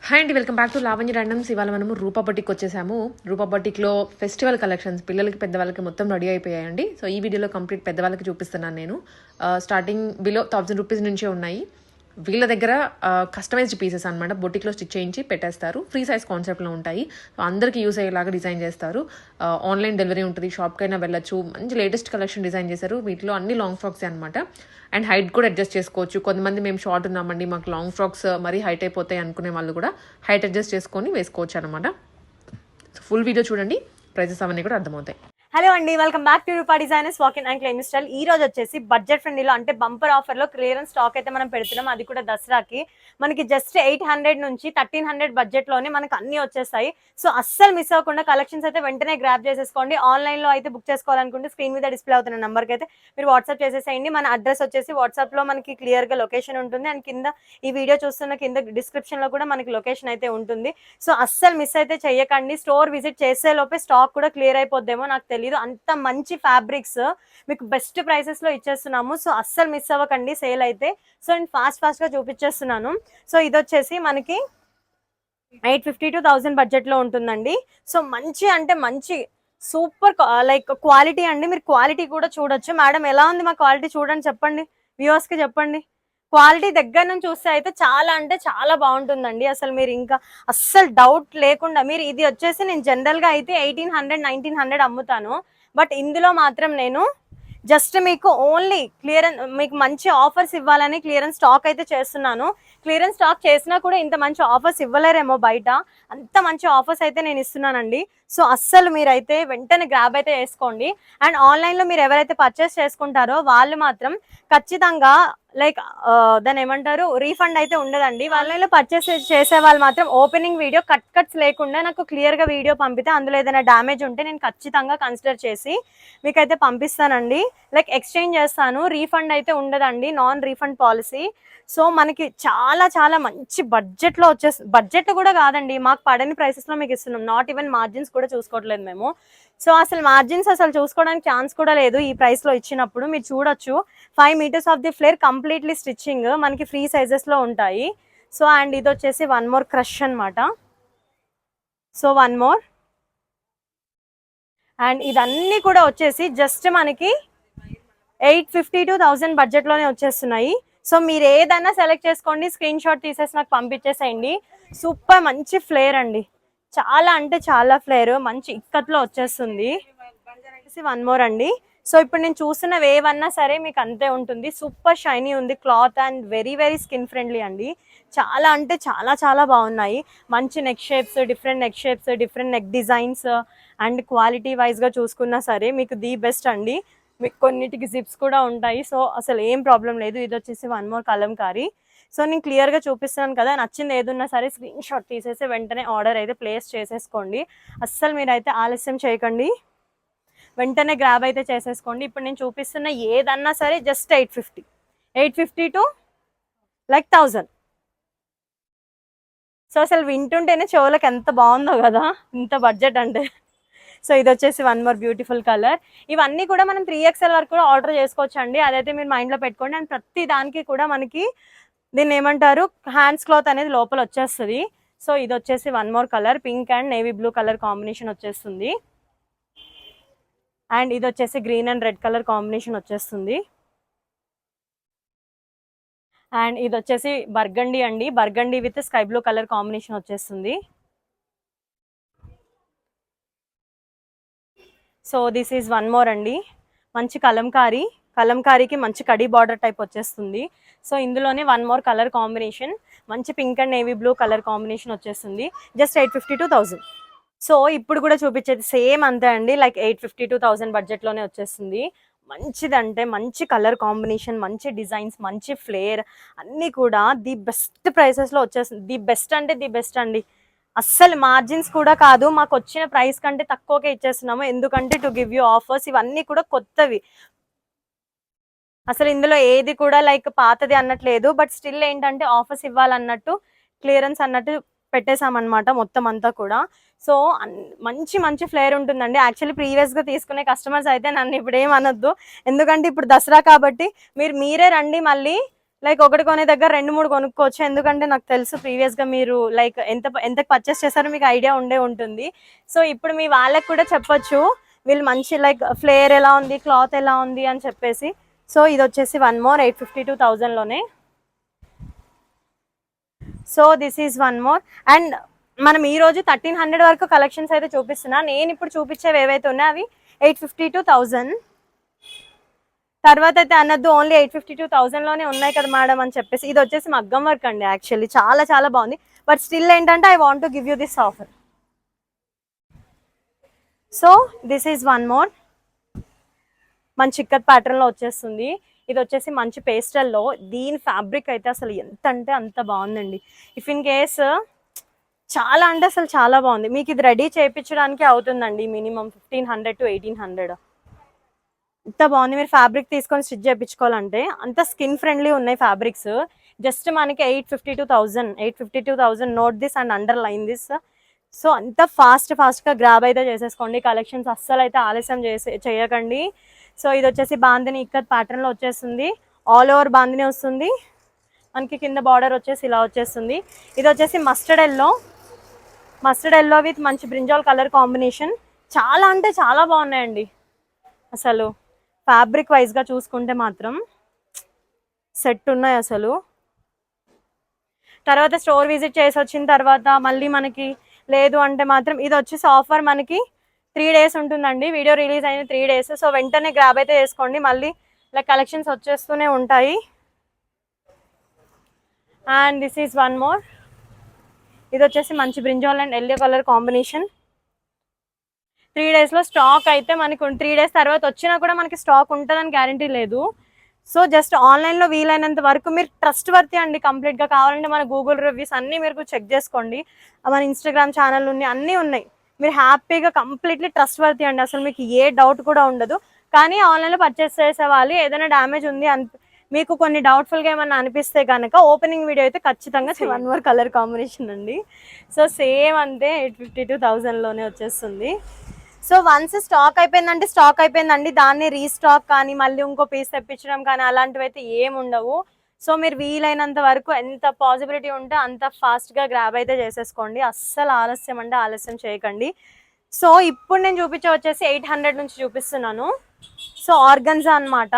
Hi అండి, welcome back to Lavanya randoms. ఇవాళ మనము రూపా బొటిక్ వచ్చేసాము. రూపా బొటిక్లో ఫెస్టివల్ కలెక్షన్స్ పిల్లలకి పెద్దవాళ్ళకి మొత్తం రెడీ అయిపోయాయండి. సో ఈ వీడియోలో కంప్లీట్ పెద్దవాళ్ళకి చూపిస్తున్నాను నేను. స్టార్టింగ్ బిలో 1000 రూపీస్ నుంచే ఉన్నాయి. వీళ్ళ దగ్గర కస్టమైజ్డ్ పీసెస్ అనమాట, బొటిక్లో స్టిచ్ చేయించి పెట్టేస్తారు. ఫ్రీ సైజ్ కాన్సెప్ట్లో ఉంటాయి. అందరికీ యూస్ అయ్యేలాగా డిజైన్ చేస్తారు. ఆన్లైన్ డెలివరీ ఉంటుంది, షాప్కైనా వెళ్ళచ్చు. మంచి లేటెస్ట్ కలెక్షన్ డిజైన్ చేశారు. వీటిలో అన్ని లాంగ్ ఫ్రాక్స్ అనమాట. అండ్ హైట్ కూడా అడ్జస్ట్ చేసుకోవచ్చు. కొంతమంది మేము షార్ట్ ఉన్నామండి, మాకు లాంగ్ ఫ్రాక్స్ మరీ హైట్ అయిపోతాయి అనుకునే వాళ్ళు కూడా హైట్ అడ్జస్ట్ చేసుకొని వేసుకోవచ్చు అనమాట. ఫుల్ వీడియో చూడండి, ప్రైజెస్ అవన్నీ కూడా అర్థమవుతాయి. హలో అండి, welcome back to Rupa designers walk in and claim style. ఈ రోజు వచ్చేసి బడ్జెట్ ఫ్రెండ్లీలో అంటే బంపర్ ఆఫర్ లో క్లియరెన్స్ స్టాక్ అయితే మనం పెడుతున్నాం. అది కూడా దసరాకి మనకి జస్ట్ 800 నుంచి 1300 బడ్జెట్ లోనే మనకి అన్ని వచ్చేస్తాయి. సో అస్సలు మిస్ అవ్వకుండా కలెక్షన్స్ అయితే వెంటనే గ్రాప్ చేసేసుకోండి. ఆన్లైన్ లో అయితే బుక్ చేసుకోవాలనుకుంటే స్క్రీన్ మీద డిస్ప్లే అవుతున్న నెంబర్కి అయితే మీరు వాట్సాప్ చేసేసేయండి. మన అడ్రస్ వచ్చేసి వాట్సాప్ లో మనకి క్లియర్ గా లొకేషన్ ఉంటుంది. అండ్ కింద ఈ వీడియో చూస్తున్న కింద డిస్క్రిప్షన్ లో కూడా మనకి లొకేషన్ అయితే ఉంటుంది. సో అస్సలు మిస్ అయితే చెయ్యకండి. స్టోర్ విజిట్ చేసే లోపే స్టాక్ కూడా క్లియర్ అయిపోద్దేమో నాకు తెలియదు. అంత మంచి ఫ్యాబ్రిక్స్ మీకు బెస్ట్ ప్రైసెస్ లో ఇచ్చేస్తున్నాము. సో అస్సలు మిస్ అవ్వకండి సేల్ అయితే. సో నేను ఫాస్ట్ గా చూపించేస్తున్నాను. సో ఇది వచ్చేసి మనకి 850 to 1000 బడ్జెట్ లో ఉంటుందండి. సో మంచి అంటే మంచి సూపర్ లైక్ క్వాలిటీ అండి. మీరు క్వాలిటీ కూడా చూడొచ్చు. మేడం ఎలా ఉంది మా క్వాలిటీ చూడండి, చెప్పండి వ్యూవర్స్ కి చెప్పండి. క్వాలిటీ దగ్గర నుంచి చూస్తే అయితే చాలా అంటే చాలా బాగుంటుందండి. అసలు మీరు ఇంకా అస్సలు డౌట్ లేకుండా మీరు ఇది వచ్చేసి నేను జనరల్ గా అయితే 1800 1900 అమ్ముతాను. బట్ ఇందులో మాత్రం నేను జస్ట్ మీకు ఓన్లీ క్లియరెన్స్, మీకు మంచి ఆఫర్స్ ఇవ్వాలని క్లియరెన్స్ స్టాక్ అయితే చేస్తున్నాను. క్లియరెన్స్ స్టాక్ చేసినా కూడా ఇంత మంచి ఆఫర్స్ ఇవ్వలేరేమో బయట, అంత మంచి ఆఫర్స్ అయితే నేను ఇస్తున్నానండి. సో అస్సలు మీరైతే వెంటనే గ్రాబ్ అయితే వేసుకోండి. అండ్ ఆన్లైన్లో మీరు ఎవరైతే పర్చేస్ చేసుకుంటారో వాళ్ళు మాత్రం ఖచ్చితంగా లైక్ దాన్ని ఏమంటారు, రీఫండ్ అయితే ఉండదండి. ఆన్లైన్లో పర్చేస్ చేసే వాళ్ళు మాత్రం ఓపెనింగ్ వీడియో కట్స్ లేకుండా నాకు క్లియర్గా వీడియో పంపితే అందులో ఏదైనా డ్యామేజ్ ఉంటే నేను ఖచ్చితంగా కన్సిడర్ చేసి మీకైతే పంపిస్తానండి. లైక్ ఎక్స్చేంజ్ చేస్తాను. రీఫండ్ అయితే ఉండదండి, నాన్ రీఫండ్ పాలసీ. సో మనకి చాలా చాలా మంచి బడ్జెట్లో వచ్చేసి, బడ్జెట్ కూడా కాదండి, మాకు పడని ప్రైసెస్లో మీకు ఇస్తున్నాం. నాట్ ఈవెన్ మార్జిన్స్ కూడా చూసుకోవట్లేదు మేము. సో అసలు మార్జిన్స్ అసలు చూసుకోవడానికి ఛాన్స్ కూడా లేదు ఈ ప్రైస్లో ఇచ్చినప్పుడు. మీరు చూడొచ్చు 5 meters of the flare completely stitching మనకి ఫ్రీ సైజెస్లో ఉంటాయి. సో అండ్ ఇది వచ్చేసి వన్ మోర్ క్రష్ అనమాట. సో వన్ మోర్ అండ్ ఇదన్నీ కూడా వచ్చేసి జస్ట్ మనకి 850 to 1000 బడ్జెట్లోనే వచ్చేస్తున్నాయి. సో మీరు ఏదైనా సెలెక్ట్ చేసుకోండి, స్క్రీన్ షాట్ తీసేసి నాకు పంపించేసేయండి. సూపర్ మంచి ఫ్లేర్ అండి, చాలా అంటే చాలా ఫ్లేర్ మంచి ఇక్కత్లో వచ్చేస్తుంది. వన్ మోర్ అండి. సో ఇప్పుడు నేను చూస్తున్నవి ఏవన్నా సరే మీకు అంతే ఉంటుంది. సూపర్ షైనీ ఉంది cloth and very very skin friendly అండి. చాలా అంటే చాలా చాలా బాగున్నాయి. మంచి neck shapes, different neck shapes, different neck designs and quality వైజ్గా చూసుకున్నా సరే మీకు ది బెస్ట్ అండి. మీకు కొన్నిటికి జిప్స్ కూడా ఉంటాయి. సో అసలు ఏం ప్రాబ్లం లేదు. ఇది వచ్చేసి వన్ మోర్ కలంకారీ. సో నేను క్లియర్గా చూపిస్తున్నాను కదా, నచ్చింది ఏదున్నా సరే స్క్రీన్ షాట్ తీసేసి వెంటనే ఆర్డర్ అయితే ప్లేస్ చేసేసుకోండి. అస్సలు మీరైతే ఆలస్యం చేయకండి, వెంటనే గ్రాబ్ అయితే చేసేసుకోండి. ఇప్పుడు నేను చూపిస్తున్న ఏదన్నా సరే జస్ట్ 850 to like 1000. సో అసలు వింటుంటేనే చెవులకు ఎంత బాగుందో కదా ఇంత బడ్జెట్ అంటే. సో ఇది వచ్చేసి వన్ మోర్ బ్యూటిఫుల్ కలర్. ఇవన్నీ కూడా మనం 3XL వరకు కూడా ఆర్డర్ చేసుకోవచ్చు అండి, అదైతే మీరు మైండ్లో పెట్టుకోండి. అండ్ ప్రతి దానికి కూడా మనకి దీన్ని ఏమంటారు, హ్యాండ్స్ క్లాత్ అనేది లోపల వచ్చేస్తుంది. సో ఇది వచ్చేసి one more colour, pink and navy blue colour combination వచ్చేస్తుంది. అండ్ ఇది వచ్చేసి green and red colour combination వచ్చేస్తుంది. అండ్ ఇది వచ్చేసి బర్గండీ అండి, burgundy with sky blue colour combination వచ్చేస్తుంది. So this is one more అండి, మంచి కలంకారీకి మంచి కడీ బార్డర్ టైప్ వచ్చేస్తుంది. సో ఇందులోనే వన్ మోర్ కలర్ కాంబినేషన్, మంచి pink and navy blue colour combination వచ్చేస్తుంది. Just 850 to 1000. సో ఇప్పుడు కూడా చూపించేది సేమ్ అంతే అండి, లైక్ 850 to 1000 బడ్జెట్లోనే వచ్చేస్తుంది. మంచిదంటే మంచి కలర్ కాంబినేషన్, మంచి డిజైన్స్, మంచి ఫ్లేర్ అన్నీ కూడా ది బెస్ట్ ప్రైసెస్లో వచ్చేస్తుంది. ది బెస్ట్ అంటే ది బెస్ట్ అండి. అస్సలు మార్జిన్స్ కూడా కాదు, మాకు వచ్చిన ప్రైస్ కంటే తక్కువకే ఇచ్చేస్తున్నాము. ఎందుకంటే టు గివ్ యూ ఆఫర్స్, ఇవన్నీ కూడా కొత్తవి. అసలు ఇందులో ఏది కూడా లైక్ పాతది అన్నట్లేదు. బట్ స్టిల్ ఏంటంటే ఆఫర్స్ ఇవ్వాలన్నట్టు క్లియరెన్స్ అన్నట్టు పెట్టేసామన్నమాట మొత్తం అంతా కూడా. సో మంచి మంచి ఫ్లేర్ ఉంటుందండి. యాక్చువల్లీ ప్రీవియస్గా తీసుకునే కస్టమర్స్ అయితే నన్ను ఇప్పుడు ఏమనొద్దు, ఎందుకంటే ఇప్పుడు దసరా కాబట్టి మీరే రండి, మళ్ళీ లైక్ ఒకటి కొనే దగ్గర 2-3 కొనుక్కోవచ్చు. ఎందుకంటే నాకు తెలుసు ప్రీవియస్‌గా మీరు లైక్ ఎంతకి పర్చేస్ చేశారో మీకు ఐడియా ఉండే ఉంటుంది. సో ఇప్పుడు మీ వాళ్ళకి కూడా చెప్పొచ్చు. వీళ్ళు మంచి లైక్ ఫ్లేర్ ఎలా ఉంది, క్లాత్ ఎలా ఉంది అని చెప్పేసి. సో ఇదొచ్చేసి వన్ మోర్ 852,000లోనే. So this is one more. And మనం ఈ రోజు 1300 వరకు కలెక్షన్స్ అయితే చూపిస్తున్నా. నేను ఇప్పుడు చూపించేవి ఏవైతే ఉన్నాయో అవి 852,000. తర్వాత అయితే అన్నద్దు ఓన్లీ 852,000లోనే ఉన్నాయి కదా మేడం అని చెప్పేసి. ఇది వచ్చేసి మగ్గం వర్క్ అండి. యాక్చువల్లీ చాలా చాలా బాగుంది. బట్ స్టిల్ ఏంటంటే I want to give you this offer. So this is one more. మంచి చిక్కత్ ప్యాటర్న్ లో వచ్చేస్తుంది. ఇది వచ్చేసి మంచి పేస్టల్లో. దీని ఫ్యాబ్రిక్ అయితే అసలు ఎంత అంటే అంత బాగుందండి. ఇఫ్ ఇన్ కేస్ చాలా అంటే అసలు చాలా బాగుంది. మీకు ఇది రెడీ చేయించడానికి అవుతుందండి మినిమం 1500 to 1800. ఇంత బాగుంది. మీరు ఫ్యాబ్రిక్ తీసుకొని స్టిచ్ చేయించుకోవాలంటే అంత స్కిన్ ఫ్రెండ్లీ ఉన్నాయి ఫ్యాబ్రిక్స్. జస్ట్ మనకి 852,000 note this and under line this. So అంత ఫాస్ట్గా గ్రాబ్ అయితే చేసేసుకోండి. కలెక్షన్స్ అస్సలు అయితే ఆలస్యం చేయకండి. సో ఇది వచ్చేసి బాందిని ఇక్కత్ ప్యాటర్న్లో వచ్చేస్తుంది. ఆల్ ఓవర్ బాందిని వస్తుంది. మనకి కింద బార్డర్ వచ్చేసి ఇలా వచ్చేస్తుంది. ఇది వచ్చేసి మస్టర్డ్ ఎల్లో విత్ మంచి బ్రింజాల్ కలర్ కాంబినేషన్. చాలా అంటే చాలా బాగున్నాయండి. అసలు ఫ్యాబ్రిక్ వైజ్గా చూసుకుంటే మాత్రం సెట్ ఉన్నాయి అసలు. తర్వాత స్టోర్ విజిట్ చేసి వచ్చిన తర్వాత మళ్ళీ మనకి లేదు అంటే మాత్రం ఇది వచ్చేసి ఆఫర్ మనకి 3 days ఉంటుందండి. వీడియో రిలీజ్ అయిన 3 days. సో వెంటనే గ్రాబ్ అయితే చేసుకోండి. మళ్ళీ ఇలా కలెక్షన్స్ వచ్చేస్తూనే ఉంటాయి. And this is one more. ఇది వచ్చేసి మంచి brinjal and yellow colour combination. 3 daysలో స్టాక్ అయితే మనకు 3 days తర్వాత వచ్చినా కూడా మనకి స్టాక్ ఉంటుందని గ్యారంటీ లేదు. సో జస్ట్ ఆన్లైన్లో వీలైనంత వరకు మీరు ట్రస్ట్ వర్తి అండి. కంప్లీట్గా కావాలంటే మన గూగుల్ రివ్యూస్ అన్నీ మీరు చెక్ చేసుకోండి. మన ఇన్స్టాగ్రామ్ ఛానల్ ఉన్నాయి, అన్నీ ఉన్నాయి. మీరు హ్యాపీగా కంప్లీట్లీ ట్రస్ట్ వర్తి అండి. అసలు మీకు ఏ డౌట్ కూడా ఉండదు. కానీ ఆన్లైన్లో పర్చేస్ చేసే వాళ్ళు ఏదైనా డ్యామేజ్ ఉంది మీకు కొన్ని డౌట్ఫుల్గా ఏమన్నా అనిపిస్తే కనుక ఓపెనింగ్ వీడియో అయితే ఖచ్చితంగా 1 more కలర్ కాంబినేషన్ అండి. సో సేమ్ అంతే 852,000లోనే వచ్చేస్తుంది. సో వన్స్ స్టాక్ అయిపోయిందండి. దాన్ని రీస్టాక్ కానీ మళ్ళీ ఇంకో పీస్ తెప్పించడం కానీ అలాంటివి అయితే ఏమి ఉండవు. సో మీరు వీలైనంత వరకు ఎంత పాసిబిలిటీ ఉంటే అంత ఫాస్ట్గా గ్రాబ్ అయితే చేసేసుకోండి. అస్సలు ఆలస్యం చేయకండి. సో ఇప్పుడు నేను వచ్చేసి 800 నుంచి చూపిస్తున్నాను. సో ఆర్గన్జా అన్నమాట.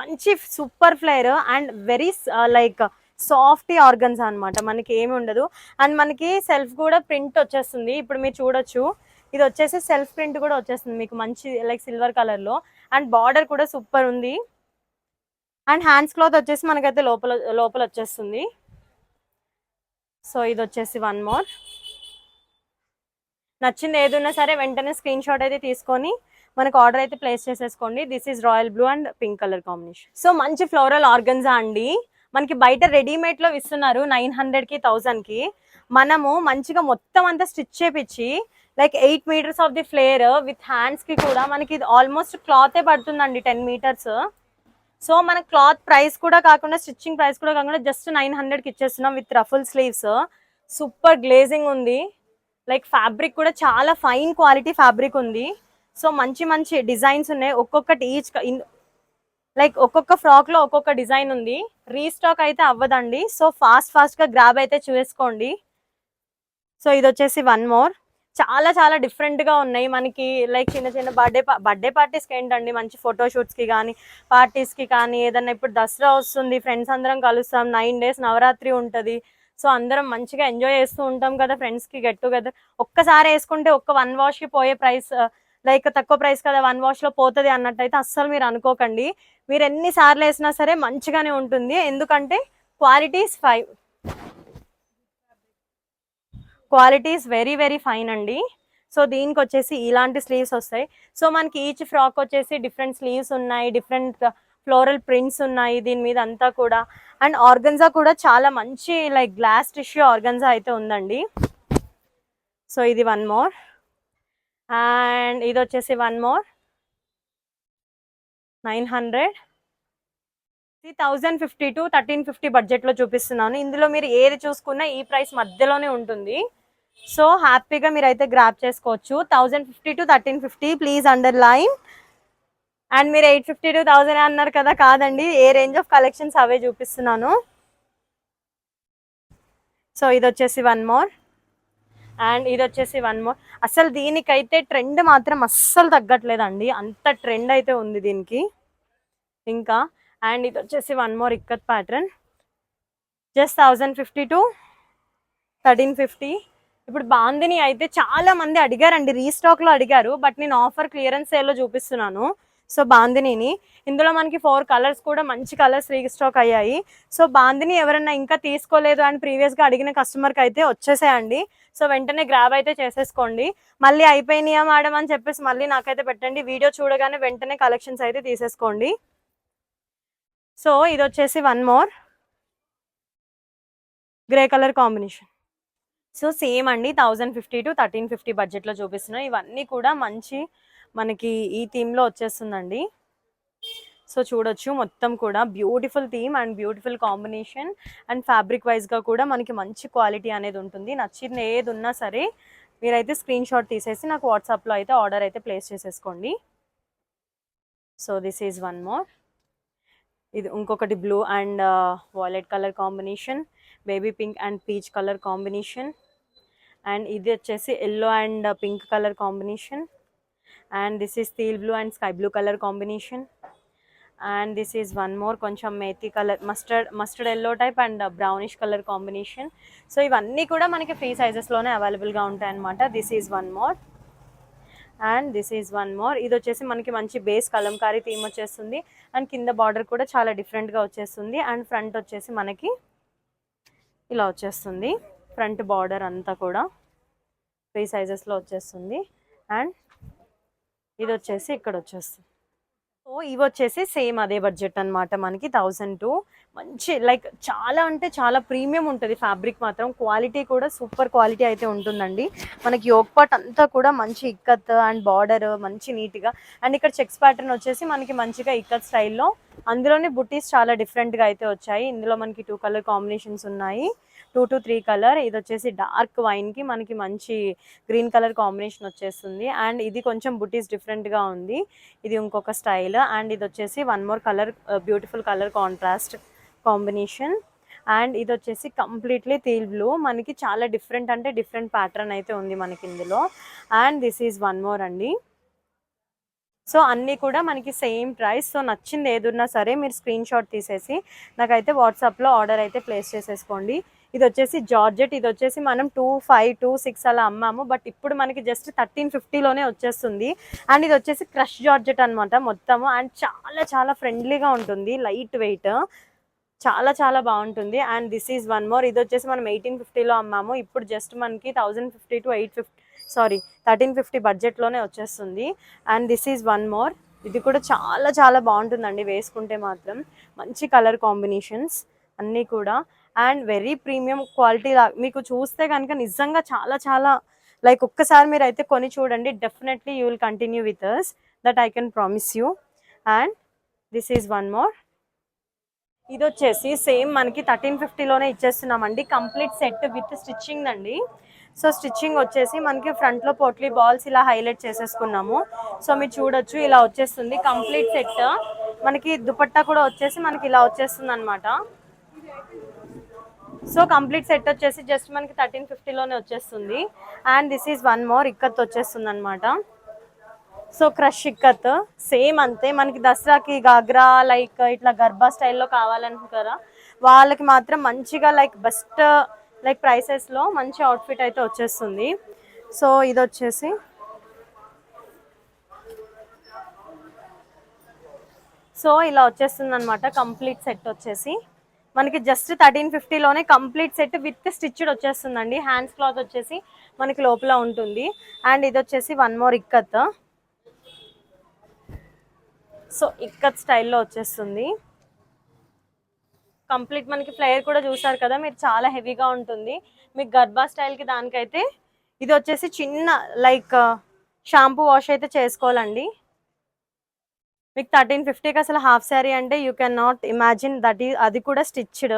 మంచి super flare and very like soft organza అన్నమాట. మనకి ఏమి ఉండదు. అండ్ మనకి సెల్ఫ్ కూడా ప్రింట్ వచ్చేస్తుంది. ఇప్పుడు మీరు చూడొచ్చు. ఇది వచ్చేసి సెల్ఫ్ ప్రింట్ కూడా వచ్చేస్తుంది మీకు మంచి లైక్ సిల్వర్ కలర్లో. అండ్ బార్డర్ కూడా సూపర్ ఉంది. అండ్ హ్యాండ్స్ క్లాత్ వచ్చేసి మనకైతే లోపల వచ్చేస్తుంది. సో ఇది వచ్చేసి వన్ మోర్. నచ్చింది ఏదున్నా సరే వెంటనే స్క్రీన్ షాట్ అయితే తీసుకొని మనకు ఆర్డర్ అయితే ప్లేస్ చేసేసుకోండి. This is royal blue and pink colour combination. So మంచి ఫ్లోరల్ ఆర్గన్జా అండి. మనకి బయట రెడీమేడ్లో ఇస్తున్నారు 900కి 1000కి. మనము మంచిగా మొత్తం అంతా స్టిచ్ చేపించి like 8 meters of the flare with హ్యాండ్స్కి కూడా మనకి ఆల్మోస్ట్ క్లాతే పడుతుందండి 10 meters. సో మన క్లాత్ ప్రైస్ కూడా కాకుండా స్టిచ్చింగ్ ప్రైస్ కూడా కాకుండా జస్ట్ 900కి ఇచ్చేస్తున్నాం with ruffle sleeves. Super glazing ఉంది. లైక్ ఫ్యాబ్రిక్ కూడా చాలా ఫైన్ క్వాలిటీ ఫ్యాబ్రిక్ ఉంది. సో మంచి డిజైన్స్ ఉన్నాయి. ఒక్కొక్కటి ఒక్కొక్క ఫ్రాక్లో ఒక్కొక్క డిజైన్ ఉంది. రీస్టాక్ అయితే అవ్వదండి. సో ఫాస్ట్గా గ్రాబ్ అయితే చూసుకోండి. సో ఇది వచ్చేసి వన్ మోర్. చాలా డిఫరెంట్గా ఉన్నాయి. మనకి లైక్ చిన్న బర్త్డే పార్టీస్కి ఏంటండి మంచి ఫోటోషూట్స్కి కానీ పార్టీస్కి కానీ ఏదన్నా ఇప్పుడు దసరా వస్తుంది, ఫ్రెండ్స్ అందరం కలుస్తాం, 9 days నవరాత్రి ఉంటుంది. సో అందరం మంచిగా ఎంజాయ్ చేస్తూ ఉంటాం కదా ఫ్రెండ్స్కి గెట్ టుగెదర్. ఒక్కసారి వేసుకుంటే 1 washకి పోయే ప్రైస్ లైక్ తక్కువ ప్రైస్ కదా 1 washలో పోతుంది అన్నట్టయితే అస్సలు మీరు అనుకోకండి. మీరు ఎన్నిసార్లు వేసినా సరే మంచిగానే ఉంటుంది. ఎందుకంటే క్వాలిటీ ఈస్ వెరీ ఫైన్ అండి. సో దీనికి వచ్చేసి ఇలాంటి స్లీవ్స్ వస్తాయి. సో మనకి ఈచ్ ఫ్రాక్ వచ్చేసి డిఫరెంట్ స్లీవ్స్ ఉన్నాయి, డిఫరెంట్ ఫ్లోరల్ ప్రింట్స్ ఉన్నాయి దీని మీద అంతా కూడా. అండ్ ఆర్గన్జా కూడా చాలా మంచి లైక్ గ్లాస్ టిష్యూ ఆర్గన్జా అయితే ఉందండి. సో ఇది వన్ మోర్. అండ్ ఇది వచ్చేసి వన్ మోర్ 900. 1050 to 1350 బడ్జెట్లో చూపిస్తున్నాను. ఇందులో మీరు ఏది చూసుకున్నా ఈ ప్రైస్ మధ్యలోనే ఉంటుంది. సో హ్యాపీగా మీరు అయితే గ్రాప్ చేసుకోవచ్చు. 1050 to 1350. Please underline. అండ్ మీరు 850 to 1000 అన్నారు కదా, కాదండి, ఏ రేంజ్ ఆఫ్ కలెక్షన్స్ అవే చూపిస్తున్నాను. సో ఇది వచ్చేసి వన్ మోర్, అండ్ ఇది వచ్చేసి వన్ మోర్. అసలు దీనికైతే ట్రెండ్ మాత్రం అస్సలు తగ్గట్లేదండి, అంత ట్రెండ్ అయితే ఉంది దీనికి ఇంకా. అండ్ ఇది వచ్చేసి one more ikat pattern, just 1050 to 1350. ఇప్పుడు బాందిని అయితే చాలా మంది అడిగారండి, రీస్టాక్ లో అడిగారు, బట్ నేను ఆఫర్ క్లియరెన్స్ సేల్ లో చూపిస్తున్నాను. సో బాందిని ఇందులో మనకి 4 కలర్స్ కూడా మంచి కలర్స్ రీస్టాక్ అయ్యాయి. సో బాందిని ఎవరైనా ఇంకా తీసుకోలేదు అని ప్రీవియస్ గా అడిగిన కస్టమర్ కి అయితే వచ్చేసాయండి. సో వెంటనే గ్రాబ్ అయితే చేసేసుకోండి. మళ్ళీ అయిపోయినాయా మేడం అని చెప్పేసి మళ్ళీ నాకైతే పెట్టండి, వీడియో చూడగానే వెంటనే కలెక్షన్స్ అయితే తీసేసుకోండి. సో ఇది వచ్చేసి one more grey colour combination. So same అండి, 1050 to 1350 బడ్జెట్లో చూపిస్తున్నాం. ఇవన్నీ కూడా మంచి మనకి ఈ థీమ్లో వచ్చేస్తుందండి. సో చూడొచ్చు, మొత్తం కూడా beautiful theme and beautiful combination, and fabric వైజ్గా కూడా మనకి మంచి క్వాలిటీ అనేది ఉంటుంది. నచ్చింది ఏది ఉన్నా సరే మీరైతే స్క్రీన్ షాట్ తీసేసి నాకు వాట్సాప్లో అయితే ఆర్డర్ అయితే ప్లేస్ చేసేసుకోండి. So this is one more. ఇది ఇంకొకటి blue and violet colour combination, baby pink and peach colour combination, and ఇది వచ్చేసి yellow and pink colour combination, and this is steel blue and sky blue colour combination, and this is one more కొంచెం మేతి colour, mustard yellow type and brownish colour combination. So ఇవన్నీ కూడా మనకి free సైజెస్లోనే అవైలబుల్గా ఉంటాయి అన్నమాట. This is one more, and this is one more. ఇది వచ్చేసి మనకి మంచి బేస్ కలంకారీ థీమ్ వచ్చేస్తుంది, అండ్ కింద బార్డర్ కూడా చాలా డిఫరెంట్గా వచ్చేస్తుంది, అండ్ ఫ్రంట్ వచ్చేసి మనకి ఇలా వచ్చేస్తుంది. ఫ్రంట్ బార్డర్ అంతా కూడా ఫ్రీ సైజెస్లో వచ్చేస్తుంది, అండ్ ఇది వచ్చేసి ఇక్కడ వచ్చేస్తుంది. సో ఇవి వచ్చేసి సేమ్ అదే బడ్జెట్ అనమాట, మనకి 1002. మంచి లైక్ చాలా అంటే చాలా ప్రీమియం ఉంటుంది ఫ్యాబ్రిక్ మాత్రం, క్వాలిటీ కూడా సూపర్ క్వాలిటీ అయితే ఉంటుందండి. మనకి యోగ్ పార్ట్ అంతా కూడా మంచి ఇక్కత్ అండ్ బార్డర్ మంచి నీట్గా, అండ్ ఇక్కడ చెక్స్ ప్యాటర్న్ వచ్చేసి మనకి మంచిగా ఇక్కత్ స్టైల్లో, అందులోనే బుట్టీస్ చాలా డిఫరెంట్గా అయితే వచ్చాయి. ఇందులో మనకి 2 కలర్ కాంబినేషన్స్ ఉన్నాయి, 2 to 3 కలర్. ఇది వచ్చేసి డార్క్ వైన్కి మనకి మంచి గ్రీన్ కలర్ కాంబినేషన్ వచ్చేస్తుంది, అండ్ ఇది కొంచెం బుటీస్ డిఫరెంట్గా ఉంది, ఇది ఇంకొక స్టైల్. అండ్ ఇది వచ్చేసి one more colour, beautiful colour contrast combination, and ఇది వచ్చేసి కంప్లీట్లీ టీల్ బ్లూ, మనకి చాలా డిఫరెంట్ అంటే డిఫరెంట్ ప్యాటర్న్ అయితే ఉంది మనకి ఇందులో. And this is one more అండి. సో అన్నీ కూడా మనకి సేమ్ ప్రైస్. సో నచ్చింది ఏదున్నా సరే మీరు స్క్రీన్ షాట్ తీసేసి నాకైతే వాట్సాప్లో ఆర్డర్ అయితే ప్లేస్ చేసేసుకోండి. ఇది వచ్చేసి జార్జెట్, ఇది వచ్చేసి మనం 2500, 2600 అలా అమ్మాము, బట్ ఇప్పుడు మనకి జస్ట్ 1350లోనే వచ్చేస్తుంది. అండ్ ఇది వచ్చేసి క్రష్ జార్జెట్ అనమాట మొత్తము, అండ్ చాలా చాలా ఫ్రెండ్లీగా ఉంటుంది, లైట్ వెయిట్, చాలా చాలా బాగుంటుంది. And this is one more. ఇది వచ్చేసి మనం 1850లో అమ్మాము, ఇప్పుడు జస్ట్ మనకి 1050 to 1350 బడ్జెట్లోనే వచ్చేస్తుంది. And this is one more. ఇది కూడా చాలా చాలా బాగుంటుందండి వేసుకుంటే మాత్రం, మంచి కలర్ కాంబినేషన్స్ అన్నీ కూడా, అండ్ వెరీ ప్రీమియం క్వాలిటీ. మీకు చూస్తే కనుక నిజంగా చాలా చాలా లైక్ ఒక్కసారి మీరు అయితే కొని చూడండి, definitely you will continue with us, that I can promise you. And this is one more. ఇది వచ్చేసి సేమ్ మనకి 1350లోనే ఇచ్చేస్తున్నామండి, కంప్లీట్ సెట్ విత్ స్టిచ్చింగ్ అండి. సో స్టిచ్చింగ్ వచ్చేసి మనకి ఫ్రంట్లో పోట్లీ బాల్స్ ఇలా హైలైట్ చేసేసుకున్నాము. సో మీరు చూడొచ్చు, ఇలా వచ్చేస్తుంది కంప్లీట్ సెట్. మనకి దుపట్టా కూడా వచ్చేసి మనకి ఇలా వచ్చేస్తుంది అనమాట. సో కంప్లీట్ సెట్ వచ్చేసి జస్ట్ మనకి 1350లోనే వచ్చేస్తుంది. And this is one more ikat వచ్చేస్తుంది అనమాట. సో క్రష్ ఇక్కత్ సేమ్ అంతే, మనకి దసరాకి గాగ్రా లైక్ ఇట్లా గర్భా స్టైల్లో కావాలనుకుంటారా వాళ్ళకి మాత్రం మంచిగా లైక్ బెస్ట్ లైక్ ప్రైసెస్లో మంచి అవుట్ఫిట్ అయితే వచ్చేస్తుంది. సో ఇది వచ్చేసి సో ఇలా వచ్చేస్తుంది అనమాట కంప్లీట్ సెట్ వచ్చేసి మనకి జస్ట్ 1350లోనే కంప్లీట్ సెట్ విత్ స్టిచ్డ్ వచ్చేస్తుందండి. హ్యాండ్స్ క్లాత్ వచ్చేసి మనకి లోపల ఉంటుంది. అండ్ ఇది వచ్చేసి one more ikat. So ikat స్టైల్లో వచ్చేస్తుంది కంప్లీట్. మనకి ఫ్లేయర్ కూడా చూసారు కదా మీరు, చాలా హెవీగా ఉంటుంది మీకు గర్భా స్టైల్కి. దానికైతే ఇది వచ్చేసి చిన్న లైక్ షాంపూ వాష్ అయితే చేసుకోవాలండి. మీకు 1350కి అసలు హాఫ్ శారీ అంటే you can not imagine that అది కూడా స్టిచ్డ్.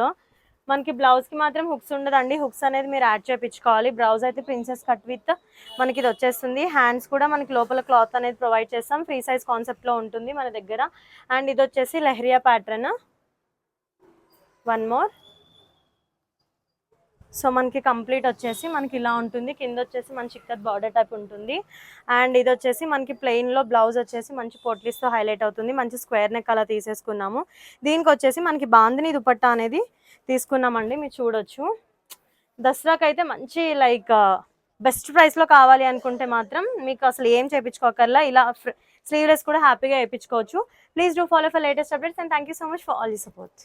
మనకి బ్లౌజ్కి మాత్రం హుక్స్ ఉండదండి, హుక్స్ అనేది మీరు యాడ్ చేయించుకోవాలి. బ్లౌజ్ అయితే ప్రిన్సెస్ కట్ విత్ మనకి ఇది వచ్చేస్తుంది. హ్యాండ్స్ కూడా మనకి లోపల క్లాత్ అనేది ప్రొవైడ్ చేస్తాం, ఫ్రీ సైజ్ కాన్సెప్ట్లో ఉంటుంది మన దగ్గర. అండ్ ఇది వచ్చేసి leheriya pattern. One more. So మనకి కంప్లీట్ వచ్చేసి మనకి ఇలా ఉంటుంది. కింద వచ్చేసి మంచి చిక్కట్ బార్డర్ టైప్ ఉంటుంది. అండ్ ఇది వచ్చేసి మనకి ప్లెయిన్లో బ్లౌజ్ వచ్చేసి మంచి పొట్లీస్తో హైలైట్ అవుతుంది. మంచి స్క్వేర్ నెక్ అలా తీసేసుకున్నాము. దీనికి వచ్చేసి మనకి బాందిని దుపట్టా అనేది తీసుకున్నామండి, మీరు చూడొచ్చు. దసరాకి అయితే మంచి లైక్ బెస్ట్ ప్రైస్లో కావాలి అనుకుంటే మాత్రం మీకు అసలు ఏం చేయించుకోకర్లా, ఇలా స్లీవ్లెస్ కూడా హ్యాపీగా వేయించుకోవచ్చు. Please do follow for latest updates and thank you so much for all the support.